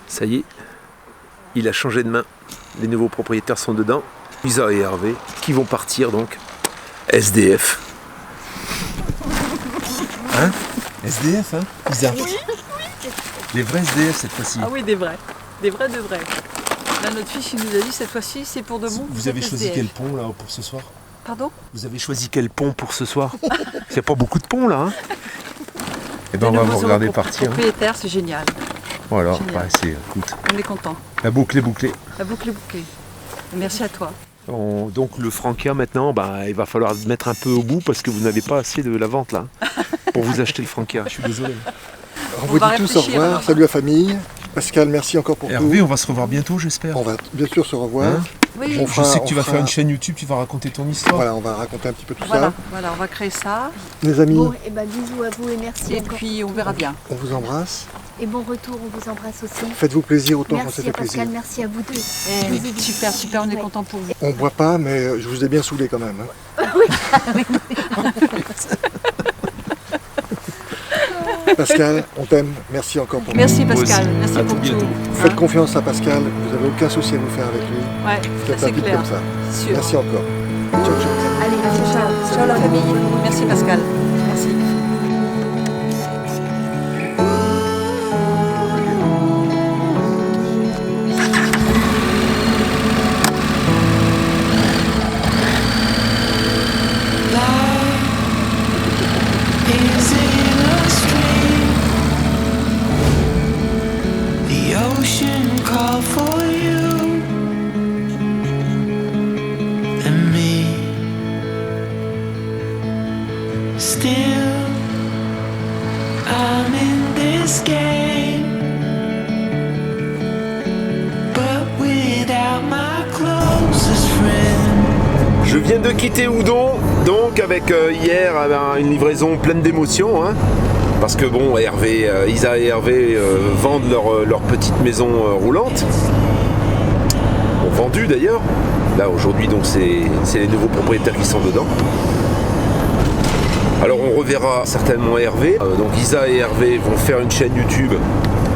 Ça y est, il a changé de main. Les nouveaux propriétaires sont dedans. Lisa et Hervé qui vont partir donc. SDF. Hein? SDF, hein, Lisa? Oui. Les vrais SDF cette fois-ci. Ah oui, des vrais. Des vrais de vrais. Là, notre fils, il nous a dit cette fois-ci, c'est pour de bon. Vous avez choisi quel pont là pour ce soir? Pardon? Vous avez choisi quel pont pour ce soir? Il n'y a pas beaucoup de ponts là, hein? Eh ben on va vous regarder partir. Propriétaire, c'est génial. Voilà, ouais, c'est, écoute. On est content. La boucle est bouclée. La boucle est bouclée. Merci à toi. Donc le Frankia maintenant, il va falloir mettre un peu au bout parce que vous n'avez pas assez de la vente là pour vous acheter le Frankia. Je suis désolé. On vous dit tous au revoir, alors. Salut la famille. Pascal, merci encore pour tout. Hervé, on va se revoir bientôt, j'espère. On va bien sûr se revoir. Hein? Oui. Je sais que tu vas faire une chaîne YouTube, tu vas raconter ton histoire. Voilà, on va raconter un petit peu tout ça. ça. Voilà, on va créer ça. Les amis. Bon, et bisous à vous et merci. Et puis on verra bien. On vous embrasse. Et bon retour, on vous embrasse aussi. Faites-vous plaisir autant qu'on s'est fait Pascal, plaisir. merci à vous deux. Super, on est content pour vous. On boit pas, mais je vous ai bien saoulé quand même. Hein. Oui. Pascal, on t'aime. Merci encore pour Merci Pascal, merci à pour tout bientôt. Faites confiance à Pascal, vous n'avez aucun souci à vous faire avec lui. Ouais, Faites c'est clair. comme ça. Sûr. Merci encore. Ciao, ciao. Allez, ciao. Ciao la famille. Merci Pascal. Merci. Je viens de quitter Houdon, donc avec hier une livraison pleine d'émotions, hein, parce que bon, Isa et Hervé vendent leur petite maison roulante, ont vendu d'ailleurs. Là aujourd'hui donc c'est les nouveaux propriétaires qui sont dedans. Alors on reverra certainement Hervé, donc Isa et Hervé vont faire une chaîne YouTube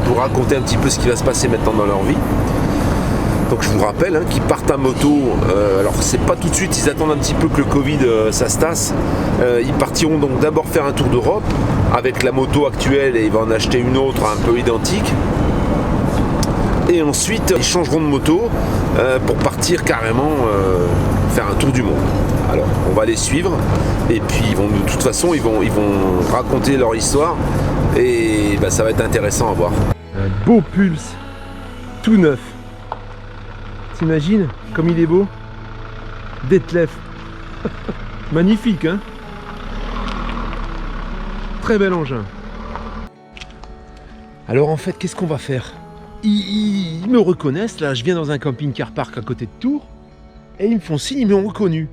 pour raconter un petit peu ce qui va se passer maintenant dans leur vie. Donc je vous rappelle qu'ils partent à moto, alors c'est pas tout de suite, ils attendent un petit peu que le Covid ça se tasse. Ils partiront donc d'abord faire un tour d'Europe avec la moto actuelle et ils vont en acheter une autre un peu identique. Et ensuite ils changeront de moto pour partir carrément faire un tour du monde. Alors on va les suivre et puis de toute façon ils vont raconter leur histoire et ça va être intéressant à voir. Un beau Pulse, tout neuf. T'imagines comme il est beau? Detlef. Magnifique, hein? Très bel engin. Alors en fait, qu'est-ce qu'on va faire? Ils me reconnaissent, là, je viens dans un camping-car park à côté de Tours, et ils me font signe, ils m'ont reconnu.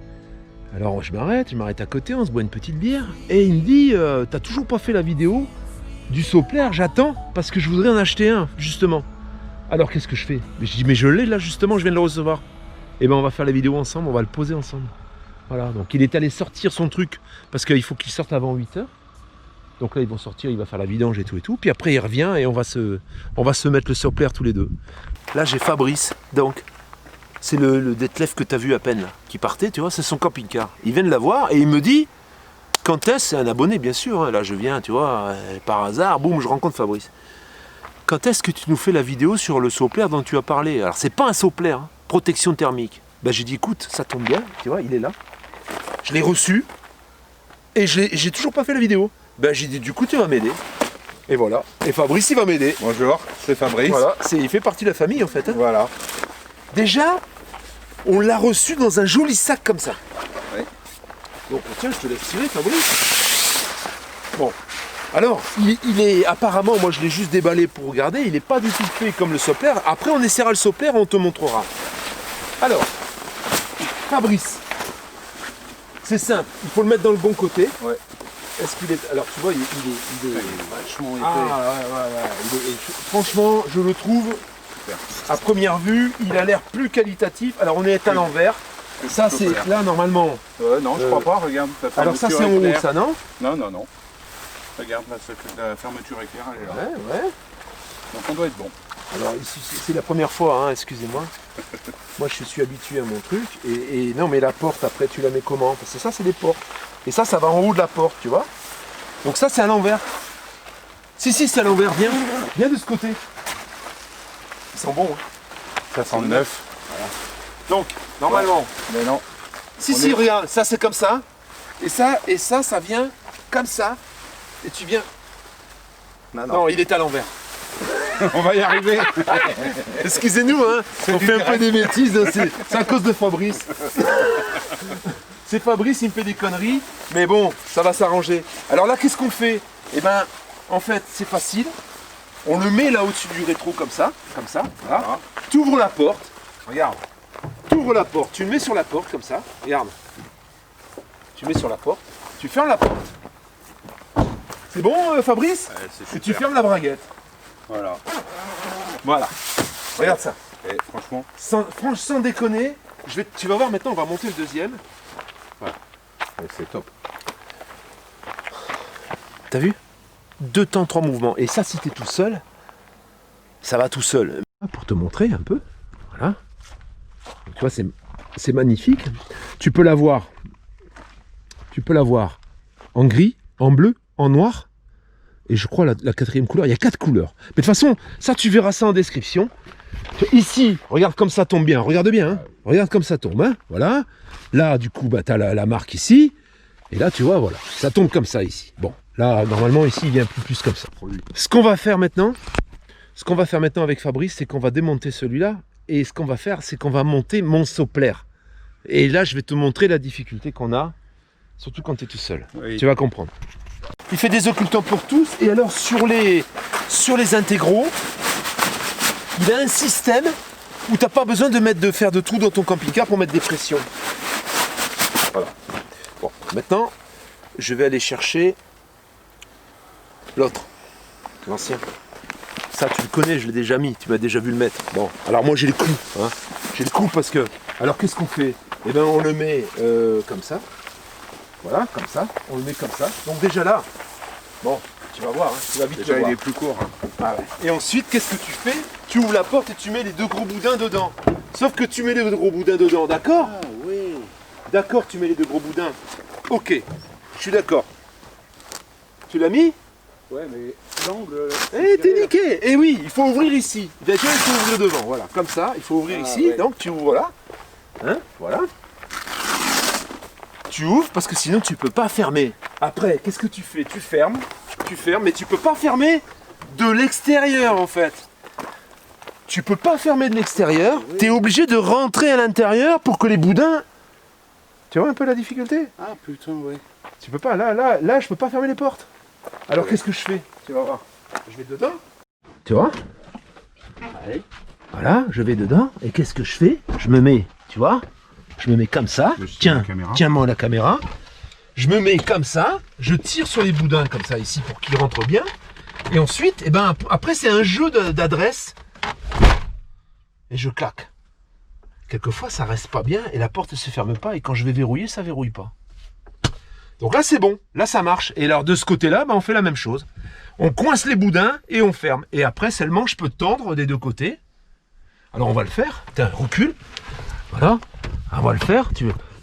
Alors je m'arrête à côté, on se boit une petite bière, et il me dit, t'as toujours pas fait la vidéo du Soplair, j'attends, parce que je voudrais en acheter un, justement. Alors qu'est-ce que je fais? Je dis mais je l'ai là justement, je viens de le recevoir. Et ben on va faire la vidéo ensemble, on va le poser ensemble. Voilà, donc il est allé sortir son truc parce qu'il faut qu'il sorte avant 8h. Donc là ils vont sortir, il va faire la vidange et tout. Puis après il revient et on va se mettre le Soplair tous les deux. Là j'ai Fabrice, donc c'est le Detlef que tu as vu à peine là, qui partait, tu vois, c'est son camping-car. Il vient de la voir et il me dit quand est-ce, c'est un abonné bien sûr, hein. Là je viens, tu vois, par hasard, boum, je rencontre Fabrice. Quand est-ce que tu nous fais la vidéo sur le Soplair dont tu as parlé? Alors c'est pas un Soplair, hein, protection thermique. J'ai dit écoute, ça tombe bien, tu vois, il est là. Je l'ai reçu et j'ai toujours pas fait la vidéo. J'ai dit du coup tu vas m'aider. Et voilà. Et Fabrice il va m'aider. Bonjour, c'est Fabrice. Voilà, il fait partie de la famille en fait. Hein. Voilà. Déjà, on l'a reçu dans un joli sac comme ça. Oui. Donc tiens, je te laisse tirer Fabrice. Bon. Alors, il est apparemment, moi je l'ai juste déballé pour regarder, il n'est pas du tout fait comme le Soplair. Après on essaiera le Soplair, on te montrera. Alors, Fabrice, c'est simple, il faut le mettre dans le bon côté. Ouais. Est-ce qu'il est... Alors tu vois, il est... vachement épais. Ouais. Franchement, je le trouve, à première vue, il a l'air plus qualitatif. Alors on est à l'envers. Ça, c'est là, normalement. Non, je crois pas, regarde. La Alors ça, c'est en fermeture haut, éclair. ça, non? Non, non, non. Regarde, la fermeture éclair, elle est là. Ouais, ouais. Donc on doit être bon. Alors ici, c'est la première fois, hein, excusez-moi. Moi, je suis habitué à mon truc. Et non, mais la porte, après, tu la mets comment? Parce que ça, c'est des portes. Et ça va en haut de la porte, tu vois. Donc ça, c'est à l'envers. Si, c'est à l'envers. Viens de ce côté. Ils sont bons. Hein. Ça sent neuf. Donc, normalement. Mais non. Si, regarde, ça, c'est comme ça. Et ça vient comme ça. Et tu viens... Non, il est à l'envers. On va y arriver. Excusez-nous, hein, on fait un peu des bêtises, hein, c'est à cause de Fabrice. C'est Fabrice, il me fait des conneries, mais bon, ça va s'arranger. Alors là, qu'est-ce qu'on fait? Eh ben, en fait, c'est facile. On le met là au-dessus du rétro comme ça, voilà. Tu ouvres la porte, regarde. Tu ouvres la porte, tu le mets sur la porte comme ça, regarde. Tu mets sur la porte, tu fermes la porte. C'est bon, Fabrice? Et tu fermes la braguette. Voilà. Regarde ça. Et franchement, Sans déconner, tu vas voir maintenant, on va monter le deuxième. c'est top. T'as vu? 2 temps, 3 mouvements. Et ça, si t'es tout seul, ça va tout seul. Pour te montrer un peu, voilà. Donc, tu vois, c'est magnifique. Tu peux l'avoir en gris, en bleu, en noir. Et je crois la 4e couleur, il y a 4 couleurs. Mais de toute façon, ça tu verras ça en description. Ici, regarde comme ça tombe bien, regarde bien, hein. Regarde comme ça tombe, hein. Voilà. Là, du coup, bah, tu as la marque ici. Et là, tu vois, voilà, ça tombe comme ça ici. Bon, là, normalement, ici, il vient plus comme ça. Ce qu'on va faire maintenant avec Fabrice, c'est qu'on va démonter celui-là. Et ce qu'on va faire, c'est qu'on va monter mon soppler. Et là, je vais te montrer la difficulté qu'on a, surtout quand tu es tout seul. Oui. Tu vas comprendre. Il fait des occultants pour tous. Et alors, sur les intégraux, il a un système où tu n'as pas besoin de faire de trous dans ton camping-car pour mettre des pressions. Voilà. Bon, maintenant, je vais aller chercher l'autre, l'ancien. Ça, tu le connais, je l'ai déjà mis, tu m'as déjà vu le mettre. Bon, alors moi j'ai le coup, hein. J'ai le coup parce que... Alors qu'est-ce qu'on fait? Eh bien, on le met comme ça. Voilà, comme ça. On le met comme ça. Donc déjà là, bon, tu vas voir, hein, tu vas vite Déjà, le voir. il est plus court. Hein. Ah ouais. Et ensuite, qu'est-ce que tu fais? Tu ouvres la porte et tu mets les 2 gros boudins dedans. Sauf que tu mets les 2 gros boudins dedans, d'accord? Ah oui. D'accord, tu mets les 2 gros boudins. Ok, je suis d'accord. Tu l'as mis? Ouais, mais l'angle... Eh, t'es niqué. Eh oui, il faut ouvrir ici. Déjà, il faut ouvrir devant, voilà. Comme ça, il faut ouvrir ici. Ouais. Donc, tu ouvres là. Hein, voilà. Tu ouvres parce que sinon, tu peux pas fermer. Après, qu'est-ce que tu fais? Tu fermes, mais tu peux pas fermer de l'extérieur, en fait. Tu peux pas fermer de l'extérieur. Oui. Tu es obligé de rentrer à l'intérieur pour que les boudins... Tu vois un peu la difficulté? Ah, putain, oui. Tu peux pas, là, je peux pas fermer les portes. Alors qu'est-ce que je fais? Tu vas voir. Je vais dedans. Tu vois? Allez. Voilà, je vais dedans. Et qu'est-ce que je fais? Je me mets, tu vois? Je me mets comme ça. Tiens-moi la caméra. Je me mets comme ça. Je tire sur les boudins comme ça ici pour qu'ils rentrent bien. Et ensuite, eh ben, après c'est un jeu d'adresse. Et je claque. Quelquefois ça reste pas bien et la porte ne se ferme pas. Et quand je vais verrouiller, ça verrouille pas. Donc là c'est bon, là ça marche. Et alors de ce côté-là, ben, on fait la même chose. On coince les boudins et on ferme. Et après seulement je peux tendre des 2 côtés. Alors on va le faire. Tiens, recule. Voilà. On va le faire.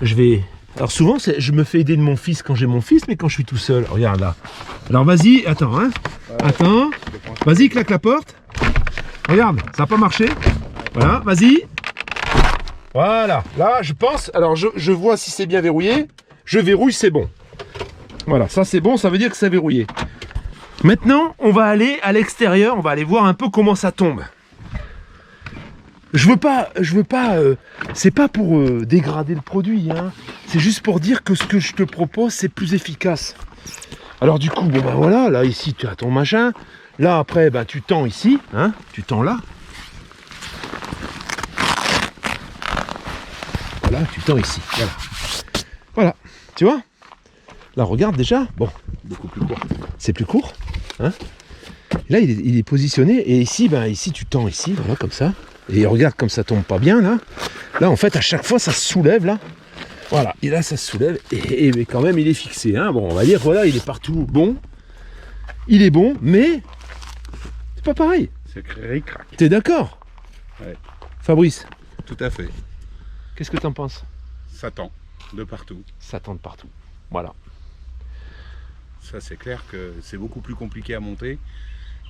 Je vais... Alors souvent je me fais aider de mon fils quand j'ai mon fils, mais quand je suis tout seul. Regarde là. Alors vas-y, attends, hein. Attends. Vas-y, claque la porte. Regarde, ça n'a pas marché. Voilà, vas-y. Voilà. Là je pense. Alors je vois si c'est bien verrouillé. Je verrouille, c'est bon. Voilà, ça c'est bon, ça veut dire que c'est verrouillé. Maintenant, on va aller à l'extérieur, on va aller voir un peu comment ça tombe. Je veux pas, c'est pas pour dégrader le produit, hein. C'est juste pour dire que ce que je te propose, c'est plus efficace. Alors du coup, bon ben voilà, là ici tu as ton machin. Là après, ben tu tends ici, hein, tu tends là. Voilà, tu tends ici, voilà. Voilà, tu vois? Là, regarde déjà. Bon, beaucoup plus court. C'est plus court, hein? Là, il est positionné. Et ici, ben, ici, tu tends ici, voilà, comme ça. Et regarde comme ça tombe pas bien, là. Là, en fait, à chaque fois, ça se soulève, là. Voilà, et là, ça se soulève, mais quand même, il est fixé. Hein. Bon, on va dire, voilà, il est partout bon. Il est bon, mais c'est pas pareil. C'est ric-rac. T'es d'accord? Ouais. Fabrice, Tout à fait. qu'est-ce que t'en penses? Ça tend de partout. Ça tend de partout. Voilà. Ça, c'est clair que c'est beaucoup plus compliqué à monter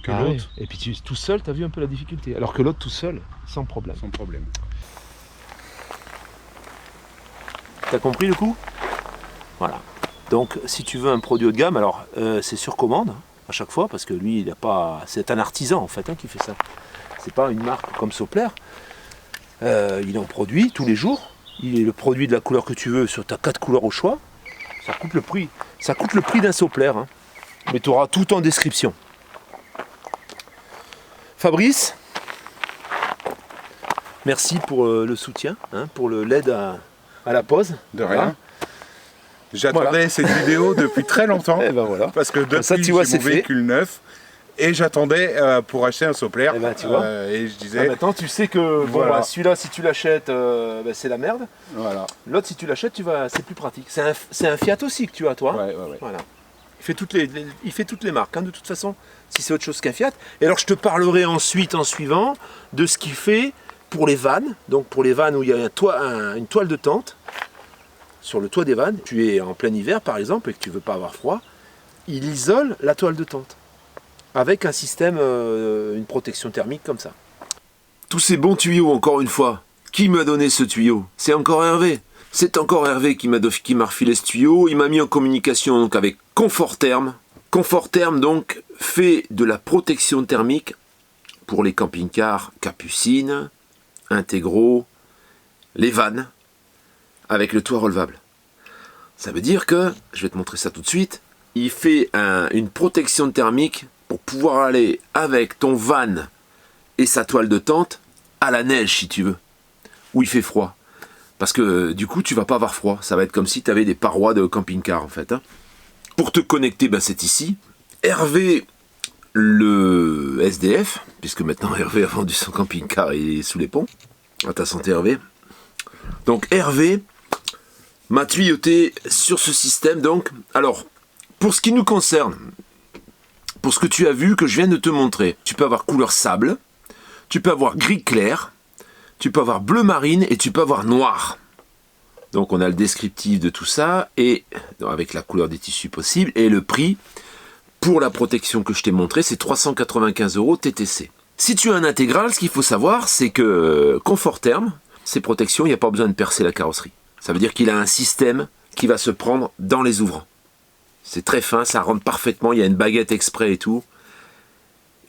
que Ah l'autre, ouais. Et puis tout seul, t'as vu un peu la difficulté. Alors que l'autre tout seul, sans problème. sans problème. T'as compris le coup? Voilà. Donc si tu veux un produit haut de gamme, alors c'est sur commande à chaque fois, parce que lui, il a pas. C'est un artisan en fait qui fait ça. C'est pas une marque comme Soplair. Il en produit tous les jours. Il est le produit de la couleur que tu veux sur ta 4 couleurs au choix. Ça coûte le prix. Ça coûte le prix d'un Soplair. Hein. Mais tu auras tout en description. Fabrice, merci pour le soutien, hein, pour l'aide à la pause. De rien. Hein. J'attendais Voilà. cette vidéo depuis très longtemps. Et ben voilà. Parce que depuis, ça, tu vois, j'ai c'est mon fait. véhicule neuf. Et j'attendais pour acheter un Soplair. Eh ben, tu vois. Et je disais, Maintenant, tu sais que bon, Voilà. bah, celui-là, si tu l'achètes, c'est la merde. voilà. L'autre, si tu l'achètes, c'est plus pratique. C'est un Fiat aussi que tu as, toi. Ouais, ouais, ouais. Voilà. Il fait toutes les marques, hein, de toute façon, si c'est autre chose qu'un Fiat. Et alors, je te parlerai ensuite, en suivant, de ce qu'il fait pour les vannes. Donc, pour les vannes où il y a une toile de tente sur le toit des vannes. Tu es en plein hiver, par exemple, et que tu veux pas avoir froid. Il isole la toile de tente avec un système, une protection thermique comme ça. Tous ces bons tuyaux, encore une fois. Qui m'a donné ce tuyau? C'est encore Hervé. C'est encore Hervé qui m'a refilé ce tuyau. Il m'a mis en communication donc, avec Confortherm. Confortherm donc fait de la protection thermique pour les camping-cars Capucine, Integro, les vannes, avec le toit relevable. Ça veut dire que, je vais te montrer ça tout de suite, il fait une protection thermique pour pouvoir aller avec ton van et sa toile de tente à la neige si tu veux, où il fait froid. Parce que du coup tu vas pas avoir froid, ça va être comme si tu avais des parois de camping-car en fait. Hein. Pour te connecter, c'est ici. Hervé, le SDF, puisque maintenant Hervé a vendu son camping-car et il est sous les ponts. À ta santé Hervé. Donc Hervé m'a tuyauté sur ce système donc. Alors, pour ce qui nous concerne, pour ce que tu as vu, que je viens de te montrer, tu peux avoir couleur sable, tu peux avoir gris clair, tu peux avoir bleu marine et tu peux avoir noir. Donc on a le descriptif de tout ça, et avec la couleur des tissus possibles, et le prix pour la protection que je t'ai montré, c'est 395 € TTC. Si tu as un intégral, ce qu'il faut savoir, c'est que Confortherm, ces protections, il n'y a pas besoin de percer la carrosserie. Ça veut dire qu'il a un système qui va se prendre dans les ouvrants. C'est très fin, ça rentre parfaitement, il y a une baguette exprès et tout.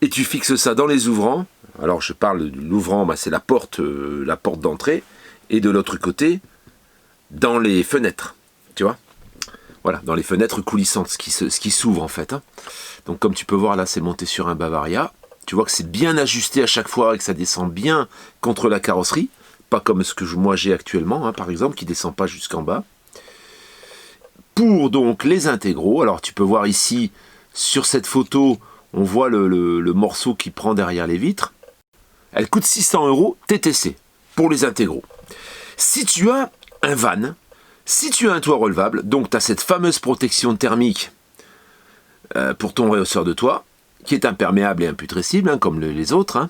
Et tu fixes ça dans les ouvrants. Alors je parle de l'ouvrant, c'est la porte d'entrée. Et de l'autre côté, dans les fenêtres. Tu vois? Voilà, dans les fenêtres coulissantes, ce qui s'ouvre en fait. Hein. Donc comme tu peux voir là, c'est monté sur un Bavaria. Tu vois que c'est bien ajusté à chaque fois et que ça descend bien contre la carrosserie. Pas comme ce que moi j'ai actuellement, hein, par exemple, qui ne descend pas jusqu'en bas. Pour donc les intégros, alors tu peux voir ici, sur cette photo, on voit le morceau qui prend derrière les vitres. Elle coûte 600 € TTC pour les intégros. Si tu as un van, si tu as un toit relevable, donc tu as cette fameuse protection thermique pour ton rehausseur de toit, qui est imperméable et imputrescible, hein, comme les autres. Hein.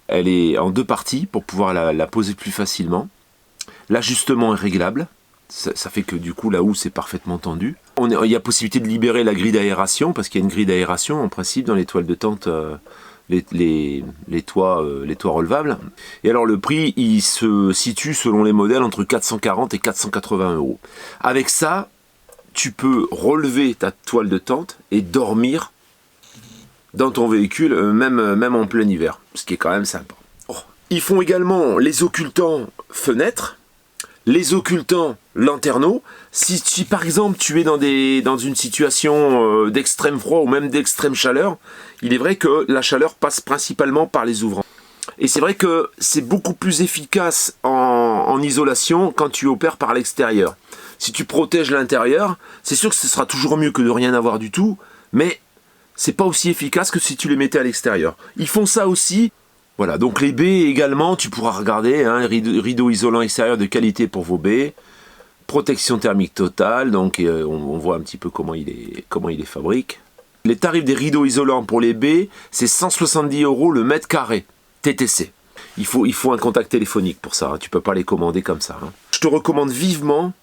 Elle est en 2 parties pour pouvoir la poser plus facilement. L'ajustement est réglable. Ça fait que du coup la housse est parfaitement tendue. Il y a possibilité de libérer la grille d'aération, parce qu'il y a une grille d'aération en principe dans les toiles de tente, les toits relevables. Et alors le prix, il se situe selon les modèles entre 440 et 480 €. Avec ça, tu peux relever ta toile de tente et dormir dans ton véhicule, même en plein hiver, ce qui est quand même sympa. Oh. Ils font également les occultants fenêtres, les occultants lanternaux. Si par exemple tu es dans une situation d'extrême froid ou même d'extrême chaleur, il est vrai que la chaleur passe principalement par les ouvrants. Et c'est vrai que c'est beaucoup plus efficace en isolation quand tu opères par l'extérieur. Si tu protèges l'intérieur, c'est sûr que ce sera toujours mieux que de rien avoir du tout, mais c'est pas aussi efficace que si tu les mettais à l'extérieur. Ils font ça aussi Voilà, donc les baies également, tu pourras regarder, hein, rideau isolant extérieur de qualité pour vos baies, protection thermique totale, donc on voit un petit peu comment il les fabrique. Les tarifs des rideaux isolants pour les baies, c'est 170 € le mètre carré, TTC. Il faut un contact téléphonique pour ça, hein, tu peux pas les commander comme ça. Hein. Je te recommande vivement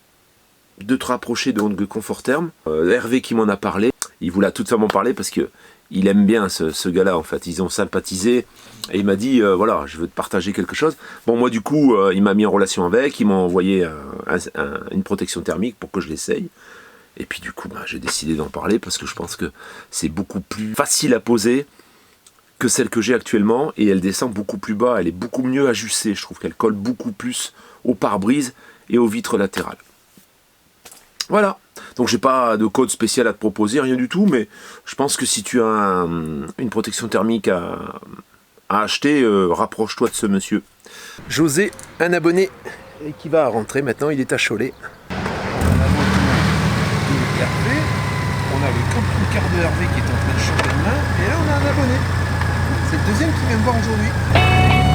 de te rapprocher de Conforterm. Hervé qui m'en a parlé, il voulait à toute femme en parler parce que il aime bien ce gars-là en fait, ils ont sympathisé et il m'a dit voilà, je veux te partager quelque chose. Bon, moi du coup, il m'a mis en relation avec, il m'a envoyé une protection thermique pour que je l'essaye. Et puis du coup, j'ai décidé d'en parler parce que je pense que c'est beaucoup plus facile à poser que celle que j'ai actuellement et elle descend beaucoup plus bas, elle est beaucoup mieux ajustée, je trouve qu'elle colle beaucoup plus au pare-brise et aux vitres latérales. Voilà, donc j'ai pas de code spécial à te proposer, rien du tout, mais je pense que si tu as une protection thermique à acheter, rapproche-toi de ce monsieur. José, un abonné, et qui va rentrer maintenant, il est à Cholet. Hervé, on a le camping-car de Hervé qui est en train de changer de main, et là on a un abonné. C'est le deuxième qui vient me voir aujourd'hui.